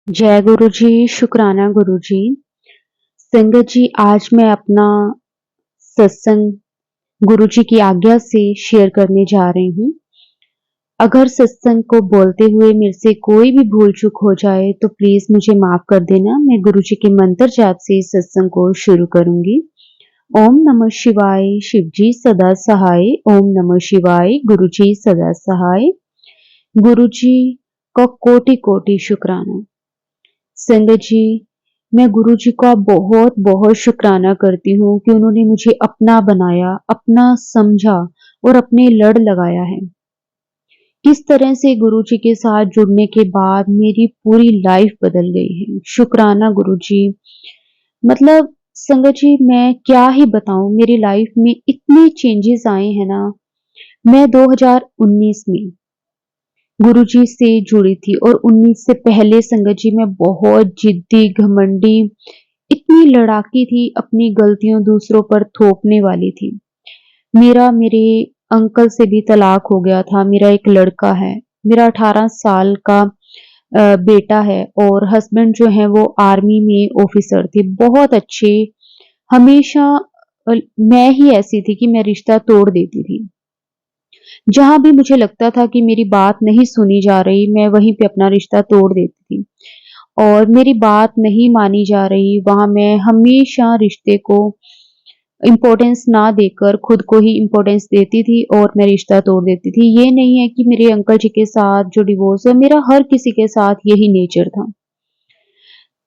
जय गुरु जी, शुक्राना गुरु जी। संगत जी, आज मैं अपना सत्संग गुरु जी की आज्ञा से शेयर करने जा रही हूँ। अगर सत्संग को बोलते हुए मेरे से कोई भी भूल चूक हो जाए तो प्लीज मुझे माफ कर देना। मैं गुरु जी के मंत्र जाप से इस सत्संग को शुरू करूंगी। ओम नमः शिवाय, शिव जी सदा सहाय। ओम नमः शिवाय, गुरु जी सदा सहाय। गुरु जी का कोटि कोटि शुक्राना। संगत जी, मैं गुरु जी का बहुत बहुत शुक्राना करती हूँ कि उन्होंने मुझे अपना बनाया, अपना समझा और अपने लड़ लगाया है। किस तरह से गुरु जी के साथ जुड़ने के बाद मेरी पूरी लाइफ बदल गई है। शुक्राना गुरु जी। मतलब संगत जी, मैं क्या ही बताऊं, मेरी लाइफ में इतने चेंजेस आए हैं ना। मैं 2019 में गुरुजी से जुड़ी थी और 19 से पहले संगत जी मैं बहुत जिद्दी, घमंडी, इतनी लड़ाकी थी, अपनी गलतियों दूसरों पर थोपने वाली थी। मेरे अंकल से भी तलाक हो गया था। मेरा एक लड़का है। मेरा 18 साल का बेटा है और हस्बैंड जो है वो आर्मी में ऑफिसर थे, बहुत अच्छे। हमेशा मैं ही ऐसी थी कि मैं रिश्ता तोड़ देती थी। जहां भी मुझे लगता था कि मेरी बात नहीं सुनी जा रही, मैं वहीं पे अपना रिश्ता तोड़ देती थी। और मेरी बात नहीं मानी जा रही, वहां मैं हमेशा रिश्ते को इम्पोर्टेंस ना देकर खुद को ही इम्पोर्टेंस देती थी और मैं रिश्ता तोड़ देती थी। ये नहीं है कि मेरे अंकल जी के साथ जो डिवोर्स है, मेरा हर किसी के साथ यही नेचर था।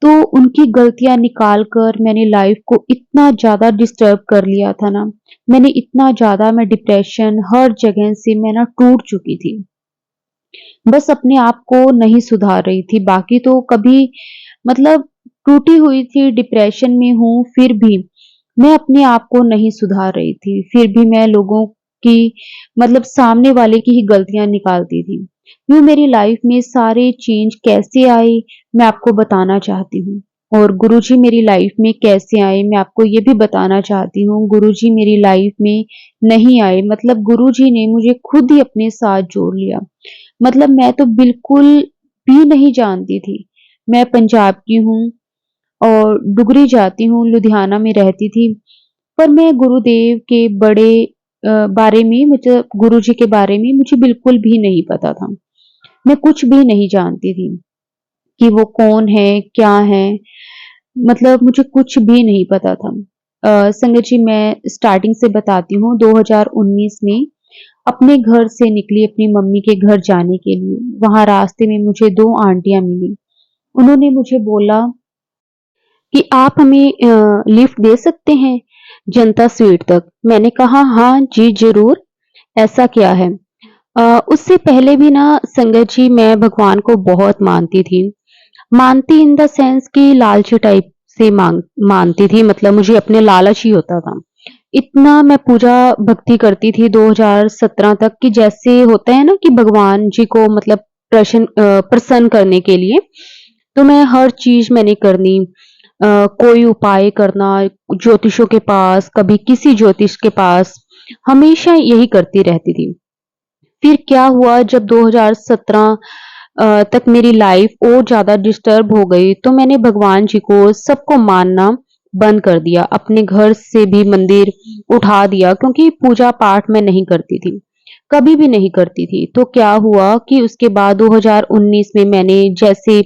तो उनकी गलतियां निकाल कर मैंने लाइफ को इतना ज्यादा डिस्टर्ब कर लिया था ना। मैंने इतना ज्यादा, मैं डिप्रेशन हर जगह से मैं ना टूट चुकी थी। बस अपने आप को नहीं सुधार रही थी, बाकी तो कभी मतलब टूटी हुई थी, डिप्रेशन में हूँ, फिर भी मैं अपने आप को नहीं सुधार रही थी। फिर भी मैं लोगों की, मतलब सामने वाले की ही गलतियां निकालती थी। यूँ मेरी लाइफ में सारे चेंज कैसे आए, मैं आपको बताना चाहती हूँ। और गुरुजी मेरी लाइफ में कैसे आए, मैं आपको ये भी बताना चाहती हूँ। गुरुजी मेरी लाइफ में नहीं आए, मतलब गुरुजी ने मुझे खुद ही अपने साथ जोड़ लिया। मतलब मैं तो बिल्कुल भी नहीं जानती थी। मैं पंजाब की हूँ और डुगरी जाती हूँ, लुधियाना में रहती थी। पर मैं गुरुदेव के बारे में, मतलब गुरुजी के बारे में मुझे बिल्कुल भी नहीं पता था। मैं कुछ भी नहीं जानती थी कि वो कौन है, क्या है, मतलब मुझे कुछ भी नहीं पता था। संगत जी, मैं स्टार्टिंग से बताती हूँ। 2019 में अपने घर से निकली अपनी मम्मी के घर जाने के लिए। वहां रास्ते में मुझे 2 आंटियां मिली। उन्होंने मुझे बोला कि आप हमें लिफ्ट दे सकते हैं जनता स्वीट तक। मैंने कहा हाँ जी जरूर, ऐसा क्या है। उससे पहले भी ना संगत जी, मैं भगवान को बहुत मानती थी। मानती इन द सेंस कि लालची टाइप से मानती थी, मतलब मुझे अपने लालच ही होता था। इतना मैं पूजा भक्ति करती थी 2017 तक, कि जैसे होता है ना कि भगवान जी को मतलब प्रसन्न करने के लिए तो मैं हर चीज मैंने करनी। कोई उपाय करना, ज्योतिषों के पास, कभी किसी ज्योतिष के पास, हमेशा यही करती रहती थी। फिर क्या हुआ, जब 2017 तक मेरी लाइफ और ज्यादा डिस्टर्ब हो गई, तो मैंने भगवान जी को, सबको मानना बंद कर दिया। अपने घर से भी मंदिर उठा दिया, क्योंकि पूजा पाठ मैं नहीं करती थी, कभी भी नहीं करती थी। तो क्या हुआ कि उसके बाद 2019 में मैंने, जैसे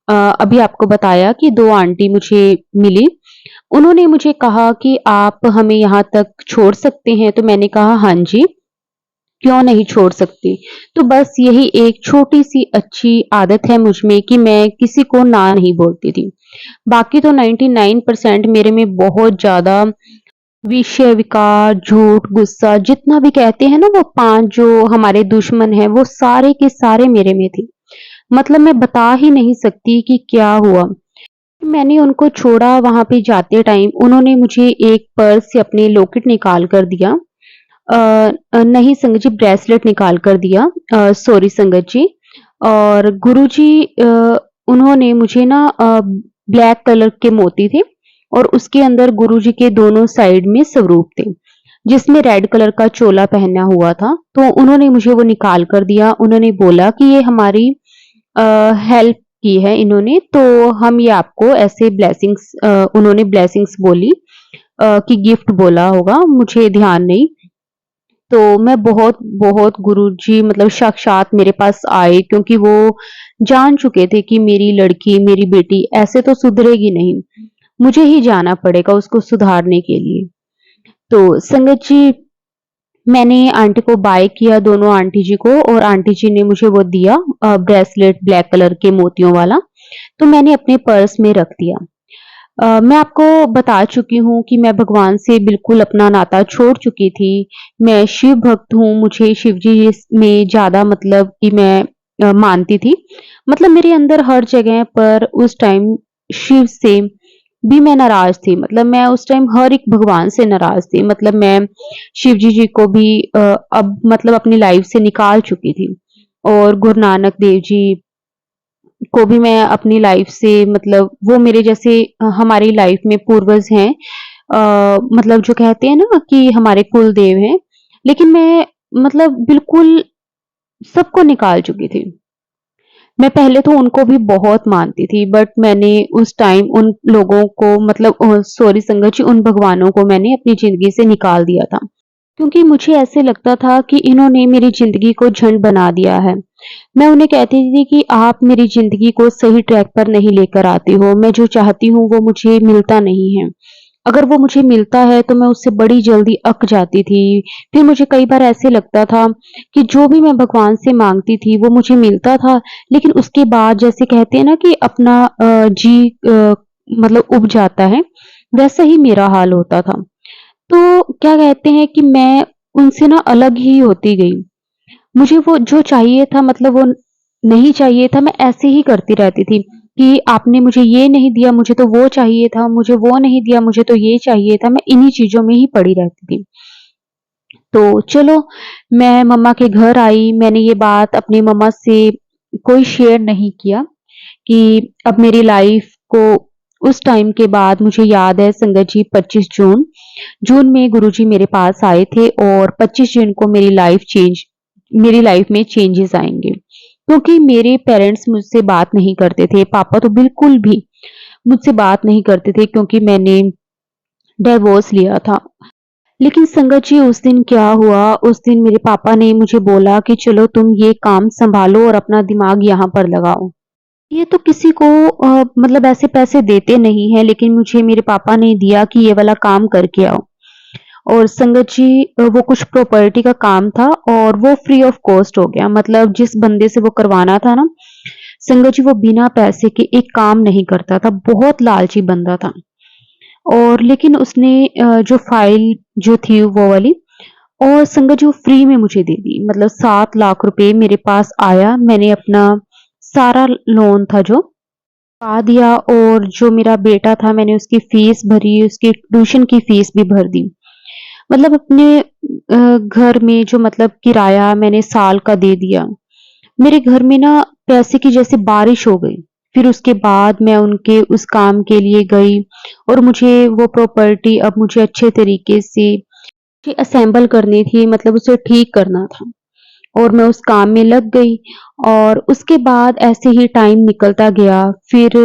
अभी आपको बताया कि 2 आंटी मुझे मिली। उन्होंने मुझे कहा कि आप हमें यहाँ तक छोड़ सकते हैं, तो मैंने कहा हाँ जी, क्यों नहीं छोड़ सकती। तो बस यही एक छोटी सी अच्छी आदत है मुझ में कि मैं किसी को ना नहीं बोलती थी। बाकी तो 99% मेरे में बहुत ज्यादा विषय विकार, झूठ, गुस्सा, जितना भी कहते हैं ना, वो 5 जो हमारे दुश्मन हैं, वो सारे के सारे मेरे में थे। मतलब मैं बता ही नहीं सकती कि क्या हुआ। मैंने उनको छोड़ा। वहां पे जाते टाइम उन्होंने मुझे एक पर्स से अपने लॉकेट निकाल कर दिया। नहीं संगत जी, ब्रेसलेट निकाल कर दिया। सॉरी संगत जी। और गुरुजी, उन्होंने मुझे ना ब्लैक कलर के मोती थे और उसके अंदर गुरुजी के दोनों साइड में स्वरूप थे, जिसमें रेड कलर का चोला पहना हुआ था। तो उन्होंने मुझे वो निकाल कर दिया। उन्होंने बोला कि ये हमारी हेल्प की है इन्होंने, तो हम ये आपको ऐसे ब्लेसिंग्स उन्होंने ब्लेसिंग्स बोली कि गिफ्ट बोला होगा, मुझे ध्यान नहीं। तो मैं बहुत गुरुजी मतलब साक्षात मेरे पास आए, क्योंकि वो जान चुके थे कि मेरी लड़की, मेरी बेटी ऐसे तो सुधरेगी नहीं। मुझे ही जाना पड़ेगा उसको सुधारने के लिए। तो संगत जी, मैंने आंटी को बाय किया, दोनों आंटी जी को, और आंटी जी ने मुझे वो दिया ब्रेसलेट ब्लैक कलर के मोतियों वाला। तो मैंने अपने पर्स में रख दिया। मैं आपको बता चुकी हूँ कि मैं भगवान से बिल्कुल अपना नाता छोड़ चुकी थी। मैं शिव भक्त हूँ, मुझे शिव जी में ज़्यादा मतलब कि मैं मानती थी। मतलब मेरे अंदर हर जगह पर उस टाइम शिव से भी मैं नाराज़ थी। मतलब मैं उस टाइम हर एक भगवान से नाराज़ थी। मतलब मैं शिव जी को भी अब मतलब अपनी लाइफ़ से निकाल चुकी थी। और गुरु नानक देव जी को भी मैं अपनी लाइफ से मतलब वो मेरे जैसे हमारी लाइफ में पूर्वज हैं, मतलब जो कहते हैं ना कि हमारे कुल देव हैं, लेकिन मैं मतलब बिल्कुल सबको निकाल चुकी थी। मैं पहले तो उनको भी बहुत मानती थी, बट मैंने उस टाइम उन लोगों को मतलब सॉरी संगत जी, उन भगवानों को मैंने अपनी ज़िंदगी से निकाल दिया था। क्योंकि मुझे ऐसे लगता था कि इन्होंने मेरी ज़िंदगी को झंड बना दिया है। मैं उन्हें कहती थी कि आप मेरी ज़िंदगी को सही ट्रैक पर नहीं लेकर आते हो। मैं जो चाहती हूँ वो मुझे मिलता नहीं है। अगर वो मुझे मिलता है तो मैं उससे बड़ी जल्दी अक जाती थी। फिर मुझे कई बार ऐसे लगता था कि जो भी मैं भगवान से माँगती थी वो मुझे मिलता था, लेकिन उसके बाद जैसे कहते हैं ना कि अपना जी मतलब उब जाता है, वैसा ही मेरा हाल होता था। तो क्या कहते हैं कि मैं उनसे ना अलग ही होती गई। मुझे वो जो चाहिए था मतलब वो नहीं चाहिए था, मैं ऐसे ही करती रहती थी कि आपने मुझे ये नहीं दिया, मुझे तो वो चाहिए था, मुझे वो नहीं दिया, मुझे तो ये चाहिए था। मैं इन्हीं चीज़ों में ही पड़ी रहती थी। तो चलो, मैं मम्मा के घर आई, मैंने ये बात अपनी मम्मा से कोई शेयर नहीं किया कि अब मेरी लाइफ को उस टाइम के बाद मुझे याद है संगत जी 25 जून, जून में गुरुजी मेरे पास आए थे और 25 जून को मेरी लाइफ में चेंजेस आएँगे। क्योंकि मेरे पेरेंट्स मुझसे बात नहीं करते थे, पापा तो बिल्कुल भी मुझसे बात नहीं करते थे क्योंकि मैंने डिवोर्स लिया था। लेकिन संगत जी उस दिन क्या हुआ, उस दिन मेरे पापा ने मुझे बोला कि चलो तुम ये काम सँभालो और अपना दिमाग यहाँ पर लगाओ। ये तो किसी को मतलब ऐसे पैसे देते नहीं हैं, लेकिन मुझे मेरे पापा ने दिया कि ये वाला काम करके आओ। और संगत जी वो कुछ प्रॉपर्टी का काम था और वो फ्री ऑफ कॉस्ट हो गया। मतलब जिस बंदे से वो करवाना था ना, संगत जी वो बिना पैसे के एक काम नहीं करता था, बहुत लालची बंदा था। और लेकिन उसने जो फाइल जो थी वो वाली और संगत जी वो फ्री में मुझे दे दी। मतलब 7 लाख रुपए मेरे पास आया, मैंने अपना सारा लोन था जो चुका दिया और जो मेरा बेटा था मैंने उसकी फीस भरी, उसकी ट्यूशन की फीस भी भर दी। मतलब अपने घर में जो मतलब किराया मैंने साल का दे दिया। मेरे घर में ना पैसे की जैसे बारिश हो गई। फिर उसके बाद मैं उनके उस काम के लिए गई और मुझे वो प्रॉपर्टी अब मुझे अच्छे तरीके से असेंबल करनी थी, मतलब उसे ठीक करना था। और मैं उस काम में लग गई और उसके बाद ऐसे ही टाइम निकलता गया। फिर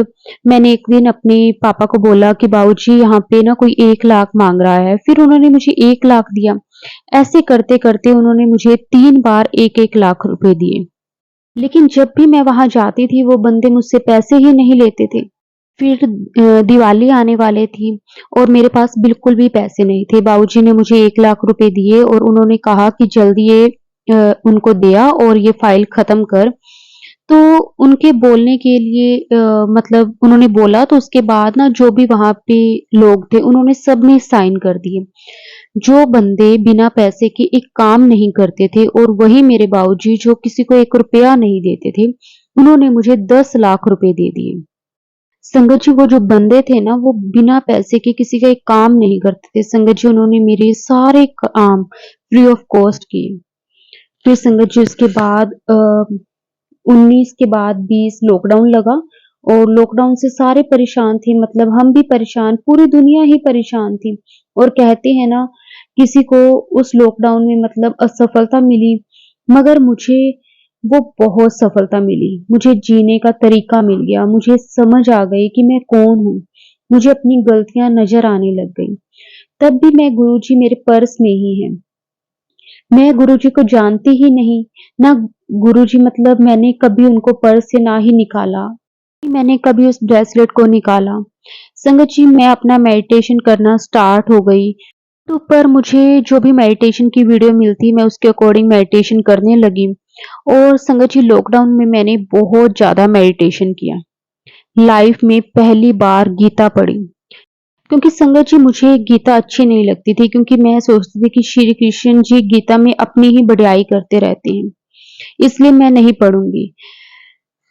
मैंने एक दिन अपने पापा को बोला कि बाबूजी यहाँ पे ना कोई 1 लाख माँग रहा है। फिर उन्होंने मुझे 1 लाख दिया। ऐसे करते-करते उन्होंने मुझे 3 बार 1-1 लाख रुपए दिए। लेकिन जब भी मैं वहाँ जाती थी वो बंदे मुझसे पैसे ही नहीं लेते थे। फिर दिवाली आने वाली थी और मेरे पास बिल्कुल भी पैसे नहीं थे। बाबूजी ने मुझे 1 लाख रुपए दिए और उन्होंने कहा कि जल्दी ये उनको दे आ और ये फाइल खत्म कर। तो उनके बोलने के लिए मतलब उन्होंने बोला तो उसके बाद ना जो भी वहाँ पे लोग थे उन्होंने सब ने साइन कर दिए। जो बंदे बिना पैसे के एक काम नहीं करते थे और वही मेरे बाबूजी जो किसी को 1 रुपया नहीं देते थे, उन्होंने मुझे 10 लाख रुपए दे दिए। संगत जी वो जो बंदे थे ना वो बिना पैसे के किसी का एक काम नहीं करते थे। संगत जी उन्होंने मेरे सारे काम फ्री ऑफ कॉस्ट किए। फिर संगत जी उसके बाद 19 के बाद 20 लॉकडाउन लगा और लॉकडाउन से सारे परेशान थे, मतलब हम भी परेशान, पूरी दुनिया ही परेशान थी। और कहते हैं ना किसी को उस लॉकडाउन में मतलब असफलता मिली, मगर मुझे वो बहुत सफलता मिली। मुझे जीने का तरीका मिल गया। मुझे समझ आ गई कि मैं कौन हूँ। मुझे अपनी गलतियां नजर आने लग गई। तब भी मैं गुरुजी मेरे पर्स में ही है। मैं गुरुजी को जानती ही नहीं। ना गुरुजी मतलब मैंने कभी उनको पर्स से ना ही निकाला। मैंने कभी उस ब्रेसलेट को निकाला। संगत जी, मैं अपना मेडिटेशन करना स्टार्ट हो गई। तो पर मुझे जो भी मेडिटेशन की वीडियो मिलती मैं उसके अकॉर्डिंग मेडिटेशन करने लगी। और संगत जी, लॉकडाउन में मैंने बहुत ज्यादा मेडिटेशन किया। लाइफ में पहली बार गीता पढ़ी। क्योंकि संगत जी, मुझे गीता अच्छी नहीं लगती थी, क्योंकि मैं सोचती थी कि श्री कृष्ण जी गीता में अपनी ही बढ़ियाई करते रहते हैं, इसलिए मैं नहीं पढ़ूंगी।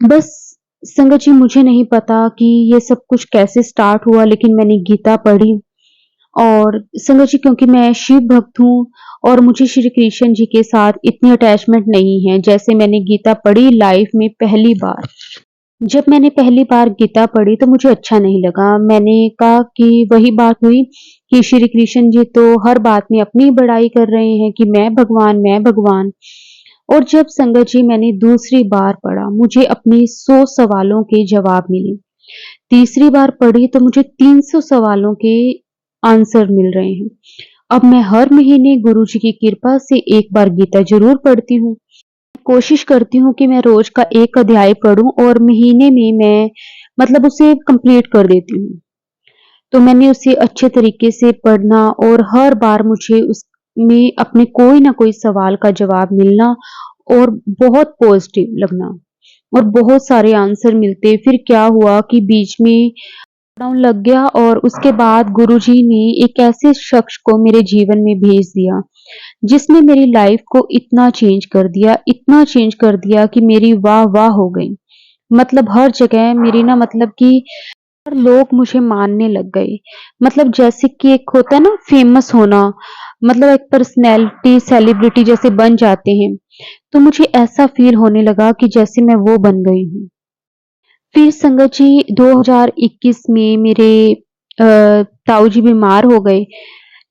बस संगत जी, मुझे नहीं पता कि ये सब कुछ कैसे स्टार्ट हुआ, लेकिन मैंने गीता पढ़ी। और संगत जी, क्योंकि मैं शिव भक्त हूँ और मुझे श्री कृष्ण जी के साथ इतनी अटैचमेंट नहीं है, जैसे मैंने गीता पढ़ी लाइफ में पहली बार। जब मैंने पहली बार गीता पढ़ी तो मुझे अच्छा नहीं लगा। मैंने कहा कि वही बात हुई कि श्री कृष्ण जी तो हर बात में अपनी बड़ाई कर रहे हैं कि मैं भगवान। और जब संगत जी मैंने दूसरी बार पढ़ा, मुझे अपने 100 सवालों के जवाब मिले। तीसरी बार पढ़ी तो मुझे 300 सवालों के आंसर मिल रहे हैं। अब मैं हर महीने गुरुजी की कृपा से एक बार गीता जरूर पढ़ती हूँ। कोशिश करती हूँ कि मैं रोज का एक अध्याय पढूं और महीने में मैं मतलब उसे कंप्लीट कर देती हूँ। तो मैंने उसे अच्छे तरीके से पढ़ना और हर बार मुझे उसमें अपने कोई ना कोई सवाल का जवाब मिलना और बहुत पॉजिटिव लगना और बहुत सारे आंसर मिलते। फिर क्या हुआ कि बीच में लॉकडाउन लग गया और उसके बाद गुरुजी ने एक ऐसे शख्स को मेरे जीवन में भेज दिया जिसने मेरी लाइफ को इतना चेंज कर दिया कि मेरी वाह वाह हो गई। मतलब हर जगह मेरी ना मतलब कि हर लोग मुझे मानने लग गए। मतलब जैसे कि एक होता है ना फेमस होना, मतलब एक पर्सनैलिटी सेलिब्रिटी जैसे बन जाते हैं। तो मुझे ऐसा फील होने लगा कि जैसे मैं वो बन गई हूँ। फिर संगत जी 2021 में मेरे ताऊ जी बीमार हो गए।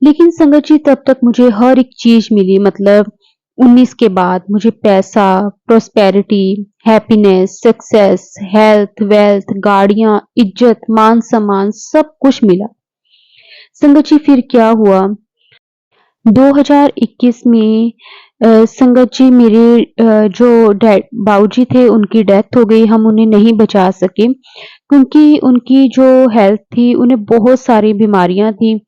लेकिन संगत जी तब तक मुझे हर एक चीज मिली। मतलब 19 के बाद मुझे पैसा, prosperity, happiness, success, health, wealth, गाड़ियां, इज्जत, मान सम्मान सब कुछ मिला। संगत जी फिर क्या हुआ, 2021 में संगत जी मेरे जो डैड बाबूजी थे उनकी डेथ हो गई। हम उन्हें नहीं बचा सके क्योंकि उनकी जो हेल्थ थी, उन्हें बहुत सारी बीमारियां थी।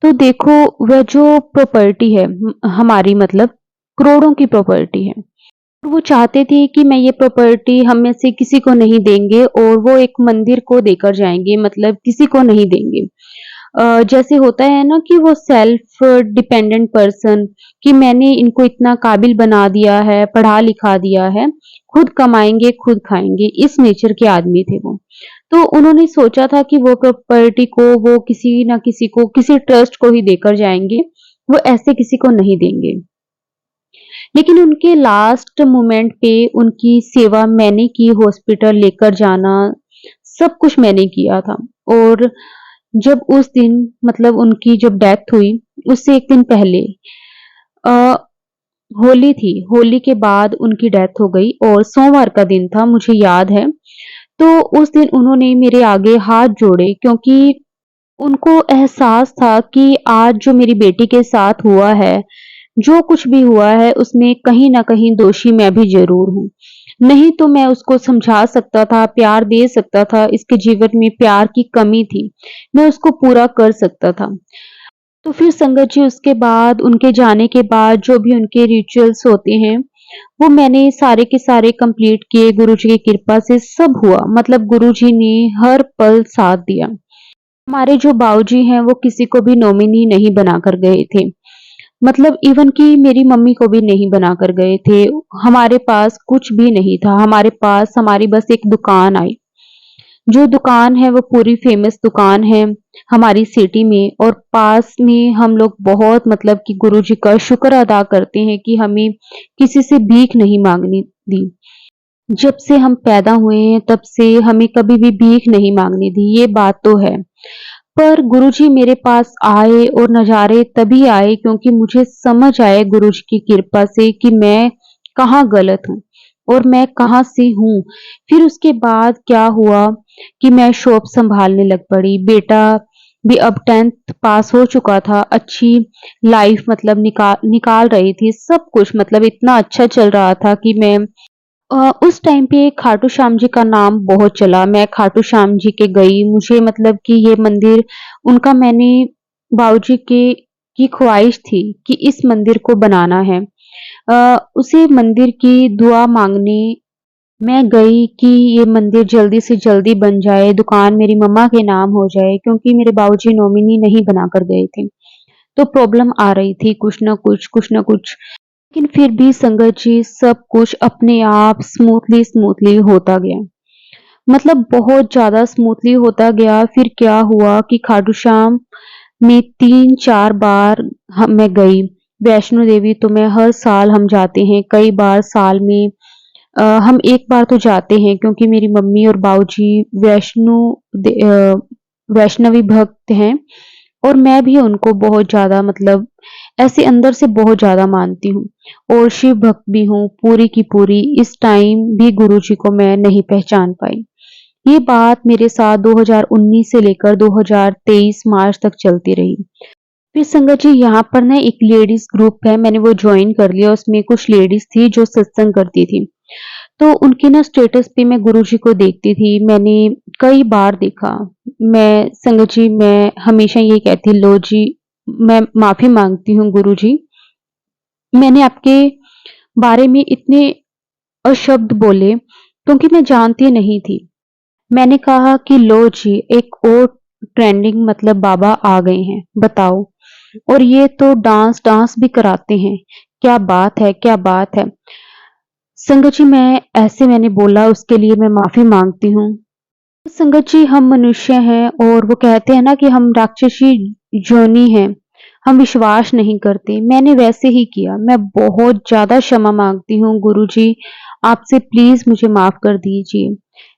तो देखो, वह जो प्रॉपर्टी है हमारी, मतलब करोड़ों की प्रॉपर्टी है। वो चाहते थे कि मैं ये प्रॉपर्टी हम में से किसी को नहीं देंगे और वो एक मंदिर को देकर जाएंगे, मतलब किसी को नहीं देंगे। जैसे होता है ना कि वो सेल्फ डिपेंडेंट पर्सन, कि मैंने इनको इतना काबिल बना दिया है, पढ़ा लिखा दिया है, खुद कमाएंगे खुद खाएंगे, इस नेचर के आदमी थे वो। तो उन्होंने सोचा था कि वो प्रॉपर्टी को वो किसी ना किसी को, किसी ट्रस्ट को ही देकर जाएंगे, वो ऐसे किसी को नहीं देंगे। लेकिन उनके लास्ट मोमेंट पे उनकी सेवा मैंने की, हॉस्पिटल लेकर जाना, सब कुछ मैंने किया था। और जब उस दिन मतलब उनकी जब डेथ हुई, उससे एक दिन पहले अ, होली थी। होली के बाद उनकी डेथ हो गई और सोमवार का दिन था, मुझे याद है। तो उस दिन उन्होंने मेरे आगे हाथ जोड़े, क्योंकि उनको एहसास था कि आज जो मेरी बेटी के साथ हुआ है, जो कुछ भी हुआ है, उसमें कहीं न कहीं दोषी मैं भी ज़रूर हूँ। नहीं तो मैं उसको समझा सकता था, प्यार दे सकता था, इसके जीवन में प्यार की कमी थी, मैं उसको पूरा कर सकता था। तो फिर संगत जी उसके बाद, उनके जाने के बाद जो भी उनके रिचुअल्स होते हैं, वो मैंने सारे के सारे कंप्लीट किए। गुरुजी की कृपा से सब हुआ। मतलब गुरुजी ने हर पल साथ दिया। हमारे जो बाबूजी हैं वो किसी को भी नॉमिनी नहीं बनाकर गए थे। मतलब इवन कि मेरी मम्मी को भी नहीं बनाकर गए थे। हमारे पास कुछ भी नहीं था। हमारे पास हमारी बस एक दुकान आई। जो दुकान है वो पूरी फेमस दुकान है हमारी सिटी में, और पास में हम लोग बहुत मतलब कि गुरुजी का शुक्र अदा करते हैं कि हमें किसी से भीख नहीं मांगनी दी। जब से हम पैदा हुए हैं तब से हमें कभी भी भीख नहीं मांगनी दी, ये बात तो है। पर गुरुजी मेरे पास आए और नज़ारे तभी आए क्योंकि मुझे समझ आए गुरुजी की कृपा से कि मैं कहाँ गलत हूँ। और मैं कहाँ से हूँ। फिर उसके बाद क्या हुआ कि मैं शॉप संभालने लग पड़ी। बेटा भी अब 10th पास हो चुका था, अच्छी लाइफ मतलब निकाल निकाल रही थी, सब कुछ मतलब इतना अच्छा चल रहा था कि मैं उस टाइम पे खाटू श्याम जी का नाम बहुत चला। मैं खाटू श्याम जी के गई, मुझे मतलब कि ये मंदिर उनका मैंने बाबूजी के की ख्वाहिश थी कि इस मंदिर को बनाना है। उसी मंदिर की दुआ मांगने मैं गई कि ये मंदिर जल्दी से जल्दी बन जाए, दुकान मेरी मम्मा के नाम हो जाए, क्योंकि मेरे बाबूजी नॉमिनी नहीं बनाकर गए थे। तो प्रॉब्लम आ रही थी कुछ न कुछ। लेकिन फिर भी संगत जी सब कुछ अपने आप स्मूथली होता गया। मतलब बहुत ज़्यादा स्मूथली होता गया। फिर क्या हुआ कि खाटू श्याम में 3-4 बार मैं गई। वैष्णो देवी तो मैं हर साल हम जाते हैं, कई बार साल में हम एक बार तो जाते हैं, क्योंकि मेरी मम्मी और बाबूजी वैष्णवी भक्त हैं और मैं भी उनको बहुत ज़्यादा मतलब ऐसे अंदर से बहुत ज़्यादा मानती हूँ और शिव भक्त भी हूँ पूरी की पूरी। इस टाइम भी गुरुजी को मैं नहीं पहचान पाई। ये बात मेरे साथ 2019 से लेकर 2023 मार्च तक चलती रही। फिर संगत जी यहाँ पर ना एक लेडीज ग्रुप है, मैंने वो ज्वाइन कर लिया। उसमें कुछ लेडीज थी जो सत्संग करती थी। तो उनके ना स्टेटस पे मैं गुरुजी को देखती थी, मैंने कई बार देखा। मैं संगत जी मैं हमेशा ये कहती, लो जी मैं माफी मांगती हूँ गुरुजी, मैंने आपके बारे में इतने अशब्द बोले क्योंकि मैं जानती नहीं थी। मैंने कहा कि लो जी एक और ट्रेंडिंग मतलब बाबा आ गए हैं, बताओ, और ये तो डांस डांस भी कराते हैं। क्या बात है, क्या बात है। संगत जी मैंने बोला, उसके लिए मैं माफी मांगती हूँ। संगत जी हम मनुष्य हैं और वो कहते हैं ना कि हम राक्षसी जोनी हैं, हम विश्वास नहीं करते। मैंने वैसे ही किया। मैं बहुत ज्यादा क्षमा मांगती हूँ गुरुजी, आपसे प्लीज मुझे माफ कर दीजिए।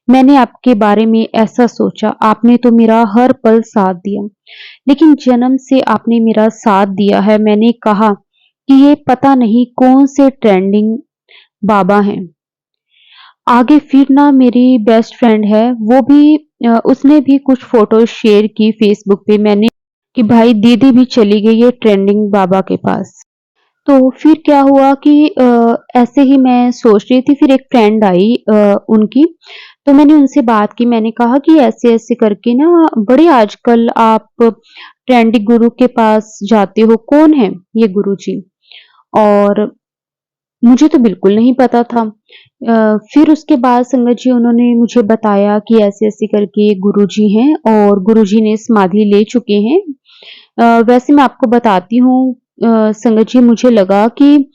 मैंने आपके बारे में ऐसा सोचा, आपने तो मेरा हर पल साथ दिया, लेकिन जन्म से आपने मेरा साथ दिया है। मैंने कहा कि ये पता नहीं कौन से ट्रेंडिंग बाबा हैं। आगे फिर ना मेरी बेस्ट फ्रेंड है, वो भी उसने भी कुछ फोटो शेयर की फेसबुक पे, मैंने कि भाई दीदी भी चली गई है ट्रेंडिंग बाबा के पास। तो फिर क्या हुआ कि ऐसे ही मैं सोच रही थी, फिर एक फ्रेंड आई उनकी, तो मैंने उनसे बात की। मैंने कहा कि ऐसे ऐसे करके ना बड़े आजकल आप ट्रेंडिंग गुरु के पास जाते हो, कौन है ये गुरु जी? और मुझे तो बिल्कुल नहीं पता था। फिर उसके बाद संगत जी उन्होंने मुझे बताया कि ऐसे-ऐसे करके गुरुजी हैं और गुरुजी ने समाधि ले चुके हैं। वैसे मैं आपको बताती हूँ संगत जी, मुझे लगा कि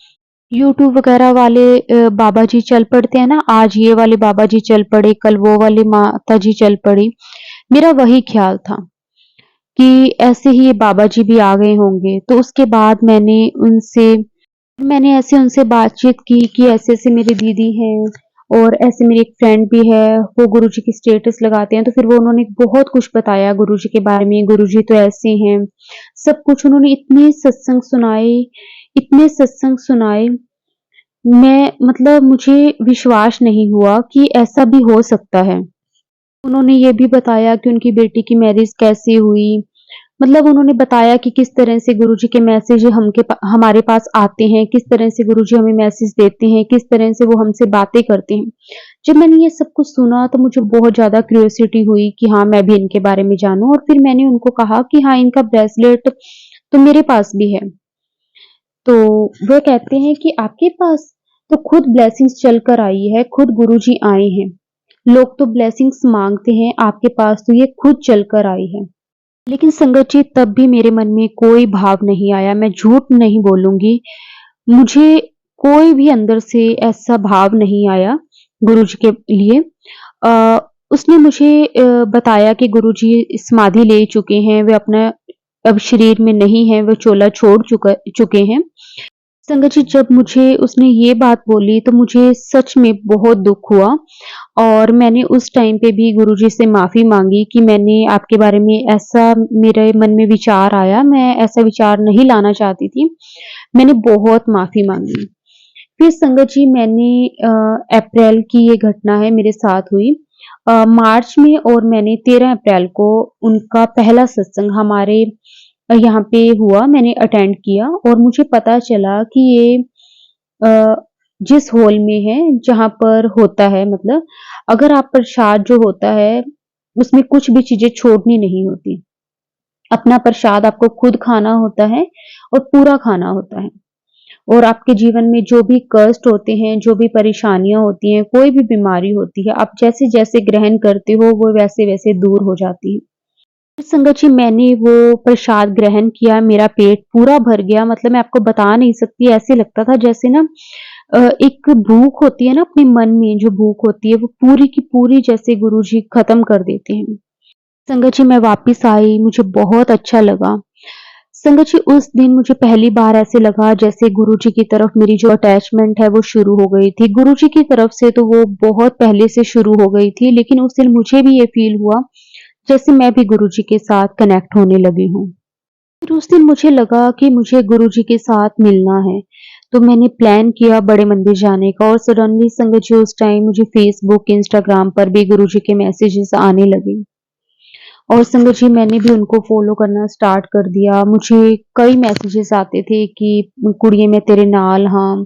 यूट्यूब वगैरह वाले बाबा जी चल पड़ते हैं ना, आज ये वाले बाबा जी चल पड़े, कल वो वाले माता जी चल पड़ी। मेरा वही ख्याल था कि ऐसे ही ये बाबा जी भी आ गए होंगे। तो उसके बाद मैंने ऐसे उनसे बातचीत की कि ऐसे-ऐसे मेरी दीदी हैं और ऐसे मेरी एक फ्रेंड भी है, वो गुरुजी की स्टेटस लगाते हैं। तो फिर वो उन्होंने बहुत कुछ बताया गुरुजी के बारे में, गुरुजी तो ऐसे हैं, सब कुछ उन्होंने इतने सत्संग सुनाए, मैं मतलब मुझे विश्वास नहीं हुआ कि ऐसा भी हो सकता है। उन्होंने ये भी बताया कि उनकी बेटी की मैरिज कैसे हुई, मतलब उन्होंने बताया कि किस तरह से गुरुजी के मैसेज हमारे पास आते हैं, किस तरह से गुरुजी हमें मैसेज देते हैं, किस तरह से वो हमसे बातें करते हैं। जब मैंने ये सब कुछ सुना तो मुझे बहुत ज़्यादा क्यूरियोसिटी हुई कि हाँ, मैं भी इनके बारे में जानूँ, और फिर मैंने उनको कहा कि हाँ, इनका ब्रेसलेट तो मेरे पास भी है। तो वो कहते हैं कि आपके पास? तो खुद ब्लेसिंग्स चल कर आई है, खुद गुरुजी आए हैं। लोग तो ब्लेसिंग्स माँगते हैं, आपके पास तो ये खुद चल कर आई है। लेकिन संगत जी तब भी मेरे मन में कोई भाव नहीं आया, मैं झूठ नहीं बोलूँगी। मुझे कोई भी अंदर से ऐसा भाव नहीं आया गुरुजी के लिए। अ, उसने मुझे बताया कि गुरुजी समाधि ले चुके हैं, वे अपना अब शरीर में नहीं है, वो चोला छोड़ चुके हैं। संगत जी जब मुझे उसने ये बात बोली तो मुझे सच में बहुत दुःख हुआ, और मैंने उस टाइम पे भी गुरुजी से माफ़ी माँगी कि मैंने आपके बारे में ऐसा मेरे मन में विचार आया, मैं ऐसा विचार नहीं लाना चाहती थी। मैंने बहुत माफ़ी माँगी। फिर संगत जी मैंने अप्रैल की ये घटना है मेरे साथ हुई मार्च में और मैंने 13 अप्रैल को उनका पहला सत्संग हमारे यहाँ पे हुआ मैंने अटेंड किया और मुझे पता चला कि ये अ, जिस हॉल में है जहाँ पर होता है मतलब अगर आप प्रसाद जो होता है उसमें कुछ भी चीजें छोड़नी नहीं होती। अपना प्रसाद आपको खुद खाना होता है और पूरा खाना होता है। और आपके जीवन में जो भी कष्ट होते हैं, जो भी परेशानियाँ होती हैं, कोई भी बीमारी होती है, आप जैसे-जैसे ग्रहण करते हो, वो वैसे-वैसे दूर हो जाती है। फिर संगत जी मैंने वो प्रसाद ग्रहण किया, मेरा पेट पूरा भर गया मतलब मैं आपको बता नहीं सकती, ऐसे लगता था जैसे ना एक भूख होती है ना अपने मन में जो भूख होती है, वो पूरी की पूरी जैसे गुरुजी खत्म कर देते हैं। संगत जी मैं वापस आई, मुझे बहुत अच्छा लगा। संगत जी उस दिन मुझे पहली बार ऐसे लगा जैसे गुरुजी की तरफ मेरी जो अटैचमेंट है वो शुरू हो गई थी। गुरुजी की तरफ से तो वो बहुत पहले से शुरू हो गई थी, लेकिन उस दिन मुझे भी ये फ़ील हुआ जैसे मैं भी गुरुजी के साथ कनेक्ट होने लगी हूँ। फिर उस दिन मुझे लगा कि मुझे गुरुजी के साथ मिलना है, तो मैंने प्लान किया बड़े मंदिर जाने का और सडनली संगत जी उस टाइम मुझे फ़ेसबुक, इंस्टाग्राम पर भी गुरुजी के मैसेजेस आने लगे। और संगत जी मैंने भी उनको फ़ॉलो करना स्टार्ट कर दिया। मुझे कई मैसेजेस आते थे कि कुड़िए मैं तेरे नाल हाँ,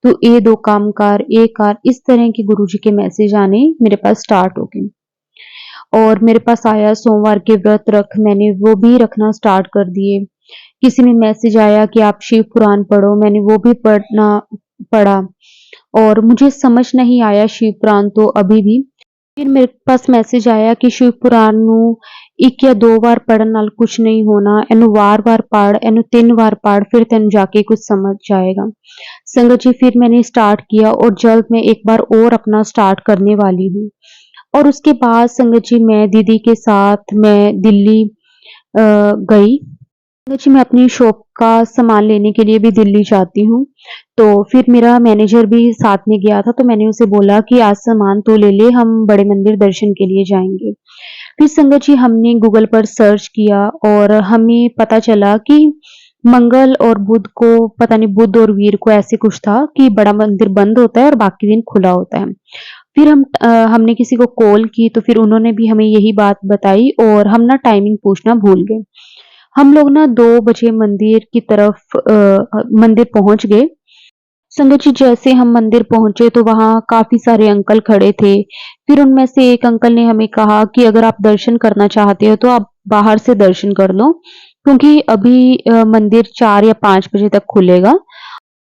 तू ये 2 काम कर, ये कर, इस तरह के गुरुजी के मैसेज आने मेरे पास स्टार्ट हो गए। और मेरे पास आया सोमवार के व्रत रख, मैंने वो भी रखना स्टार्ट कर दिए। किसी में मैसेज आया कि आप शिव पुराण पढ़ो, मैंने वो भी पढ़ा और मुझे समझ नहीं आया शिव पुराण तो अभी भी। फिर मेरे पास मैसेज आया कि शिव पुराण ਨੂੰ 1 या 2 ਵਾਰ ਪੜ੍ਹਨ ਨਾਲ ਕੁਛ नहीं होना, ਇਹਨੂੰ वार-वार पढ़, ਇਹਨੂੰ 3 बार पढ़, फिर तेन जाके कुछ समझ जाएगा। संगत जी फिर मैंने स्टार्ट किया और जल्द मैं एक बार और अपना स्टार्ट करने वाली हूँ। और उसके बाद संगत जी मैं दीदी के साथ मैं दिल्ली गई। संगत जी मैं अपनी शॉप का सामान लेने के लिए भी दिल्ली जाती हूँ। तो फिर मेरा मैनेजर भी साथ में गया था, तो मैंने उसे बोला कि आज सामान तू ले ले, हम बड़े मंदिर दर्शन के लिए जाएँगे। फिर संगत जी हमने गूगल पर सर्च किया और हमें पता चला कि मंगल और बुध को पता नहीं बुध और वीर को ऐसे कुछ था कि बड़ा मंदिर बंद होता है और बाकी दिन खुला होता है। फिर हमने किसी को कॉल की तो फिर उन्होंने भी हमें यही बात बताई और हम ना टाइमिंग पूछना भूल गए। हम लोग ना 2 बजे मंदिर की तरफ मंदिर पहुँच गए। संगत जी जैसे हम मंदिर पहुँचे तो वहाँ काफ़ी सारे अंकल खड़े थे। फिर उनमें से एक अंकल ने हमें कहा कि अगर आप दर्शन करना चाहते हो तो आप बाहर से दर्शन कर लो, क्योंकि अभी मंदिर 4 या 5 बजे तक खुलेगा।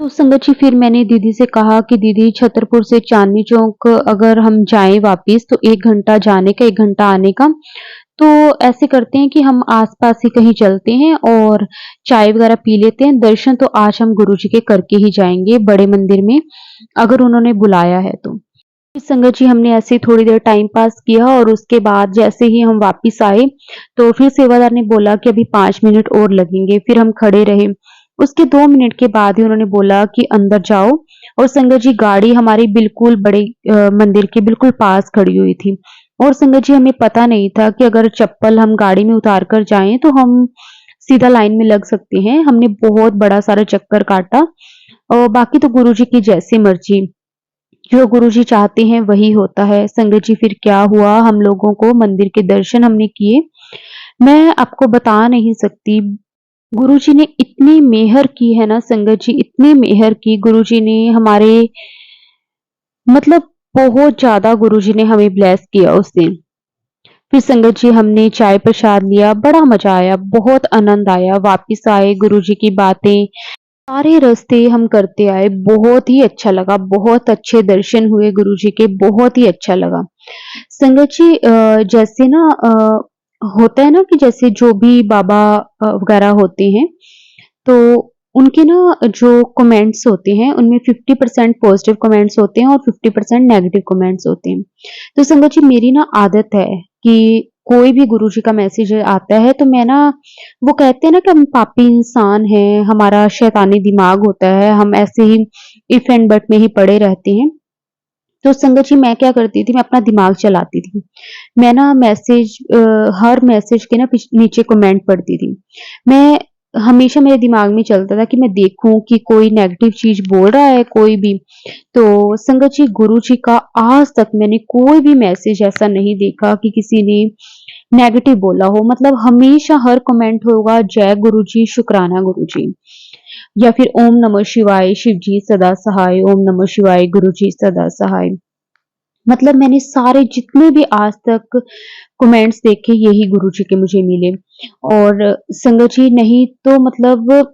तो संगत जी फिर मैंने दीदी से कहा कि दीदी छतरपुर से चांदनी चौक अगर हम जाएँ वापिस तो 1 घंटा जाने का, 1 घंटा आने का। तो ऐसे करते हैं कि हम आस-पास ही कहीं चलते हैं और चाय वगैरह पी लेते हैं। दर्शन तो आज हम गुरुजी के करके ही जाएँगे बड़े मंदिर में, अगर उन्होंने बुलाया है तो। फिर संगत जी हमने ऐसे ही थोड़ी देर टाइम पास किया और उसके बाद जैसे ही हम वापिस आए, तो फिर सेवादार ने बोला कि अभी 5 मिनट और लगेंगे। फिर हम खड़े रहे। उसके 2 मिनट के बाद ही उन्होंने बोला कि अंदर जाओ और संगत जी गाड़ी हमारी बिल्कुल बड़े मंदिर के बिल्कुल पास खड़ी हुई थी। और संगत जी हमें पता नहीं था कि अगर चप्पल हम गाड़ी में उतार कर जाएँ तो हम सीधा लाइन में लग सकते हैं। हमने बहुत बड़ा सारा चक्कर काटा और बाकी तो गुरुजी की जैसी मर्ज़ी। जो गुरुजी चाहते हैं वही होता है। संगत जी फिर क्या हुआ हम लोगों को मंदिर के दर्शन हमने किए। मैं आपको बता नहीं सकती गुरुजी ने इतनी मेहर की है ना संगत जी, इतनी मेहर की गुरुजी ने हमारे मतलब बहुत ज़्यादा गुरुजी ने हमें ब्लेस किया उस दिन। फिर संगत जी हमने चाय प्रसाद लिया, बड़ा मज़ा आया, बहुत आनंद आया। वापिस आए गुरुजी की बातें सारे रास्ते हम करते आए, बहुत ही अच्छा लगा, बहुत अच्छे दर्शन हुए गुरुजी के, बहुत ही अच्छा लगा। संगत जी जैसे ना होता है ना कि जैसे जो भी बाबा वगैरह होते हैं, तो उनके ना जो कमेंट्स होते हैं, उनमें 50% पॉजिटिव कमेंट्स होते हैं और 50% नेगेटिव कमेंट्स होते हैं। तो संगत जी मेरी ना आदत है कि कोई भी गुरुजी का मैसेज आता है तो मैं ना वो कहते हैं ना कि हम पापी इंसान हैं, हमारा शैतानी दिमाग होता है, हम ऐसे ही इफ एंड बट में ही पड़े रहते हैं। तो संगत जी मैं क्या करती थी, मैं अपना दिमाग चलाती थी। मैं ना हर मैसेज के ना नीचे कमेंट पढ़ती थी। मैं हमेशा मेरे दिमाग में चलता था कि मैं देखूं कि कोई नेगेटिव चीज बोल रहा है कोई भी। तो संगत जी, गुरु जी का आज तक मैंने कोई भी मैसेज ऐसा नहीं देखा कि किसी ने नेगेटिव बोला हो। मतलब हमेशा हर कमेंट होगा जय गुरु जी, शुक्राना गुरु जी, या फिर ओम नमः शिवाय, शिव जी सदा सहाय, ओम नमः शिवाय, गुरु जी सदा सहाय। मतलब मैंने सारे जितने भी आज तक कमेंट्स देखे यही गुरुजी के मुझे मिले। और संगत जी, नहीं तो मतलब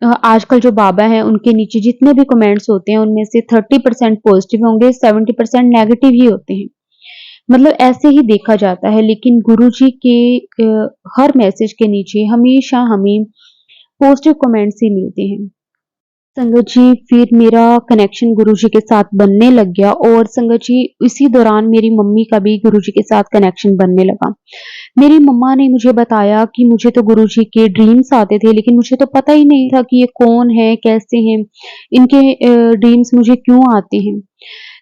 आजकल जो बाबा हैं उनके नीचे जितने भी कमेंट्स होते हैं उनमें से 30% पॉजिटिव होंगे, 70% नेगेटिव ही होते हैं। मतलब ऐसे ही देखा जाता है, लेकिन गुरुजी के हर मैसेज के नीचे हमेशा हमें पॉजिटिव कमेंट्स ही मिलते हैं। संगत जी, फिर मेरा कनेक्शन गुरुजी के साथ बनने लग गया, और संगत जी इसी दौरान मेरी मम्मी का भी गुरुजी के साथ कनेक्शन बनने लगा। मेरी मम्मा ने मुझे बताया कि मुझे तो गुरुजी के ड्रीम्स आते थे, लेकिन मुझे तो पता ही नहीं था कि ये कौन है, कैसे हैं, इनके ड्रीम्स मुझे क्यों आते हैं।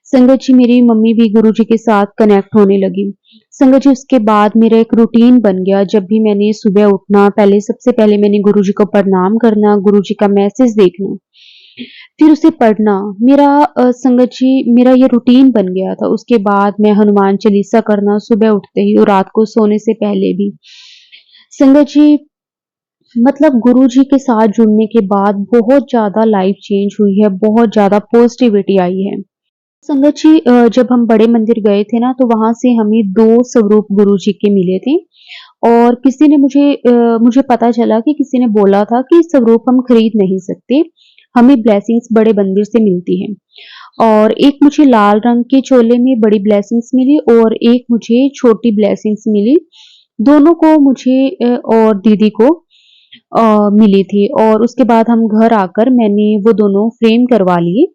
संगत जी, मेरी मम्मी भी गुरुजी के साथ कनेक्ट होने लगी। संगत जी, उसके बाद मेरा एक रूटीन बन गया। जब भी मैंने सुबह उठना, पहले सबसे पहले मैंने गुरुजी को प्रणाम करना, गुरुजी का मैसेज देखना, फिर उसे पढ़ना। मेरा संगत जी, मेरा ये रूटीन बन गया था। उसके बाद मैं हनुमान चालीसा करना सुबह उठते ही और रात को सोने से पहले भी। संगत जी, मतलब गुरुजी के साथ जुड़ने के बाद बहुत ज़्यादा लाइफ चेंज हुई है, बहुत ज़्यादा पॉजिटिविटी आई है। संगत जी, जब हम बड़े मंदिर गए थे ना, तो वहाँ से हमें 2 स्वरूप गुरुजी के मिले थे। और किसी ने मुझे पता चला कि किसी ने बोला था कि स्वरूप हम खरीद नहीं सकते, हमें ब्लेसिंग्स बड़े मंदिर से मिलती हैं। और एक मुझे लाल रंग के चोले में बड़ी ब्लेसिंग्स मिली और एक मुझे छोटी ब्लेसिंग्स मिली। दोनों को मुझे और दीदी को मिली थी। और उसके बाद हम घर आकर मैंने वो दोनों फ्रेम करवा लिए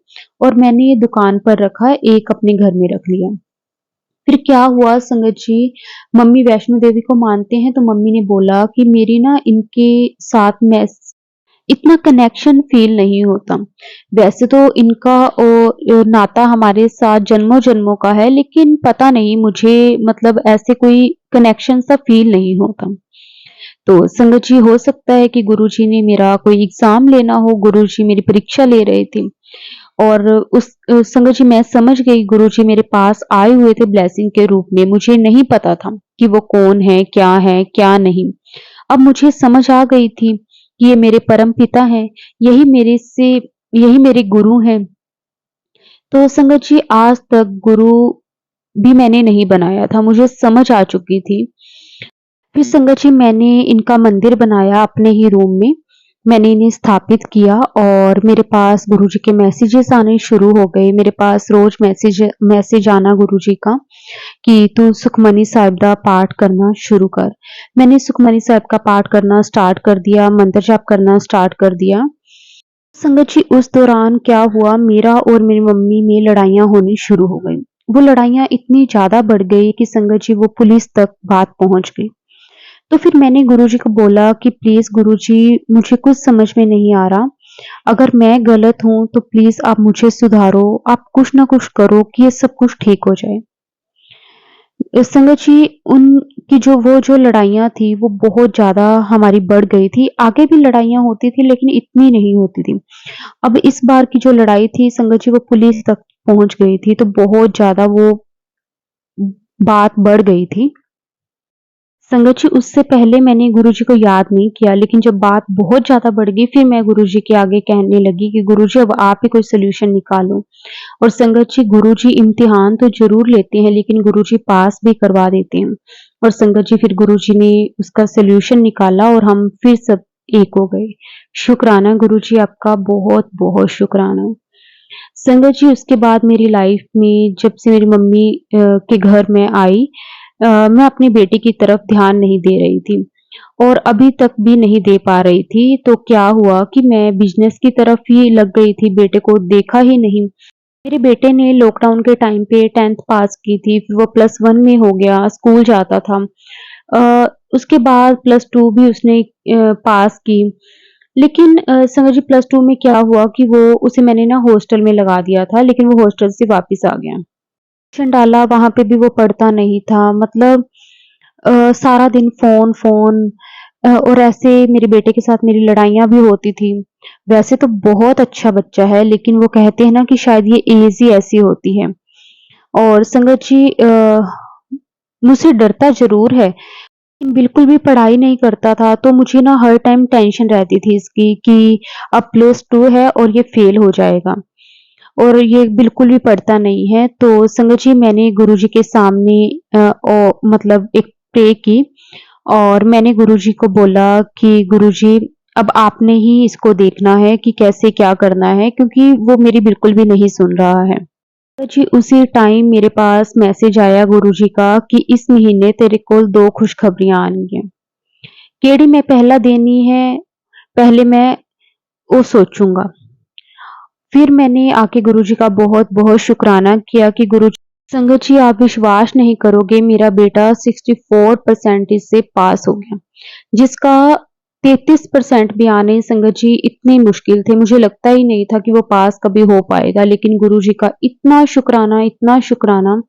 और मैंने ये दुकान पर रखा, एक अपने घर में रख लिया। फिर क्या हुआ संगत जी, मम्मी वैष्णो देवी को मानते हैं, तो मम्मी ने बोला कि मेरी ना इनके साथ में इतना कनेक्शन फील नहीं होता। वैसे तो इनका नाता हमारे साथ जन्मों-जन्मों का है, लेकिन पता नहीं मुझे मतलब ऐसे कोई कनेक्शन सा फील नहीं होता। तो संगत जी, हो सकता है कि गुरुजी ने मेरा कोई एग्ज़ाम लेना हो, गुरुजी मेरी परीक्षा ले रहे थे। और उस संगत जी, मैं समझ गई गुरुजी मेरे पास आए हुए थे ब्लेसिंग के रूप में। मुझे नहीं पता था कि वो कौन है, क्या नहीं। अब मुझे समझ आ गई थी कि ये मेरे परम पिता हैं, यही मेरे गुरु हैं। तो संगत जी, आज तक गुरु भी मैंने नहीं बनाया था, मुझे समझ आ चुकी थी। फिर संगत जी, मैंने इनका मंदिर बनाया अपने ही रूम में। मैंने इन्हें स्थापित किया और मेरे पास गुरुजी के मैसेजेस आने शुरू हो गए। मेरे पास रोज़ मैसेज आना गुरुजी का कि तू सुखमनी साहिब दा पाठ करना शुरू कर। मैंने सुखमनी साहिब का पाठ करना स्टार्ट कर दिया, मंत्र जाप करना स्टार्ट कर दिया। संगत जी, उस दौरान क्या हुआ, मेरा और मेरी मम्मी में लड़ाइयाँ होनी शुरू हो गई। वो लड़ाइयाँ इतनी ज़्यादा बढ़ गई कि संगत जी, वो पुलिस तक बात पहुँच गई। तो फिर मैंने गुरुजी को बोला कि प्लीज़ गुरुजी, मुझे कुछ समझ में नहीं आ रहा। अगर मैं गलत हूँ तो प्लीज़ आप मुझे सुधारो, आप कुछ ना कुछ करो कि ये सब कुछ ठीक हो जाए। संगत जी, उनकी जो लड़ाइयाँ थी वो बहुत ज़्यादा हमारी बढ़ गई थी। आगे भी लड़ाइयाँ होती थी, लेकिन इतनी नहीं होती थी। अब इस बार की जो लड़ाई थी संगत जी, वो पुलिस तक पहुँच गई थी, तो बहुत ज़्यादा वो बात बढ़ गई थी। संगत जी, उससे पहले मैंने गुरुजी को याद नहीं किया, लेकिन जब बात बहुत ज़्यादा बढ़ गई, फिर मैं गुरुजी के आगे कहने लगी कि गुरुजी, अब आप ही कोई सॉल्यूशन निकालो। और संगत जी, गुरुजी इम्तिहान तो ज़रूर लेते हैं, लेकिन गुरुजी पास भी करवा देते हैं। और संगत जी, फिर गुरुजी ने उसका सॉल्यूशन निकाला और हम फिर सब एक हो गए। शुक्राना गुरुजी, आपका बहुत-बहुत शुक्राना। संगत जी, उसके बाद मेरी लाइफ में जब से मेरी मम्मी के घर में आई, मैं अपनी बेटी की तरफ ध्यान नहीं दे रही थी और अभी तक भी नहीं दे पा रही थी। तो क्या हुआ कि मैं बिज़नेस की तरफ ही लग गई थी, बेटे को देखा ही नहीं। मेरे बेटे ने लॉकडाउन के टाइम पे 10th पास की थी, फिर वो +1 में हो गया, स्कूल जाता था। उसके बाद +2 भी उसने पास की। लेकिन समझिए +2 में क्या हुआ कि वो उसे मैंने ना हॉस्टल में लगा दिया था, लेकिन वो हॉस्टल से वापस आ गया। ट्यूशन डाला, वहाँ पे भी वो पढ़ता नहीं था। मतलब सारा दिन फ़ोन, फ़ोन, और ऐसे मेरे बेटे के साथ मेरी लड़ाइयाँ भी होती थी। वैसे तो बहुत अच्छा बच्चा है, लेकिन वो कहते हैं ना कि शायद ये एज ही ऐसी होती है। और संगत जी मुझसे डरता ज़रूर है, लेकिन बिल्कुल भी पढ़ाई नहीं करता था, तो मुझे ना हर टाइम टेंशन रहती थी इसकी कि अब +2 है और ये फ़ेल हो जाएगा। और ये बिल्कुल भी पढ़ता नहीं है। तो संगत जी मैंने गुरुजी के सामने मतलब एक प्रे की और मैंने गुरुजी को बोला कि गुरुजी अब आपने ही इसको देखना है कि कैसे क्या करना है, क्योंकि वो मेरी बिल्कुल भी नहीं सुन रहा है। तो जी उसी टाइम मेरे पास मैसेज आया गुरुजी का कि इस महीने तेरे कोल 2 खुशखबरियाँ आनी है। केड़ी मैं पहला देनी है, पहले मैं वो सोचूँगा। फिर मैंने आके गुरुजी का बहुत-बहुत शुकराना किया कि गुरुजी संगत जी आप विश्वास नहीं करोगे, मेरा बेटा 64 परसेंटेज से पास हो गया, जिसका 33% भी आने संगत जी इतने मुश्किल थे। मुझे लगता ही नहीं था कि वो पास कभी हो पाएगा, लेकिन गुरुजी का इतना शुकराना।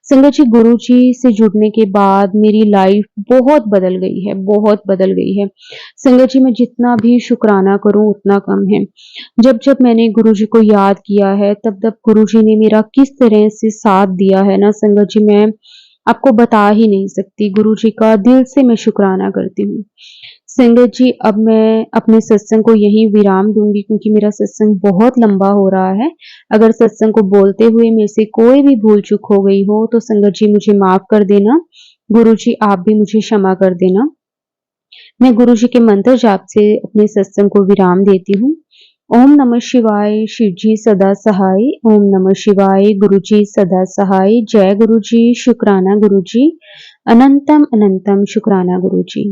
संगत जी गुरुजी से जुड़ने के बाद मेरी लाइफ बहुत बदल गई है, बहुत बदल गई है। संगत जी मैं जितना भी शुकराना करूँ उतना कम है। जब-जब मैंने गुरुजी को याद किया है, तब-तब गुरुजी ने मेरा किस तरह से साथ दिया है ना संगत जी, मैं आपको बता ही नहीं सकती। गुरुजी का दिल से मैं शुकराना करती हूँ। संगत जी अब मैं अपने सत्संग को यहीं विराम दूँगी, क्योंकि मेरा सत्संग बहुत लंबा हो रहा है। अगर सत्संग को बोलते हुए मेरे से कोई भी भूल-चूक हो गई हो, तो संगत जी मुझे माफ़ कर देना। गुरुजी आप भी मुझे क्षमा कर देना। मैं गुरुजी के मंत्र जाप से अपने सत्संग को विराम देती हूँ। ओम नमः शिवाय, शिव जी सदा सहाय। ओम नमः शिवाय, गुरु जी सदा सहाय। जय गुरु जी, शुक्राना गुरु जी। अनंतम अनंतम शुक्राना गुरु जी।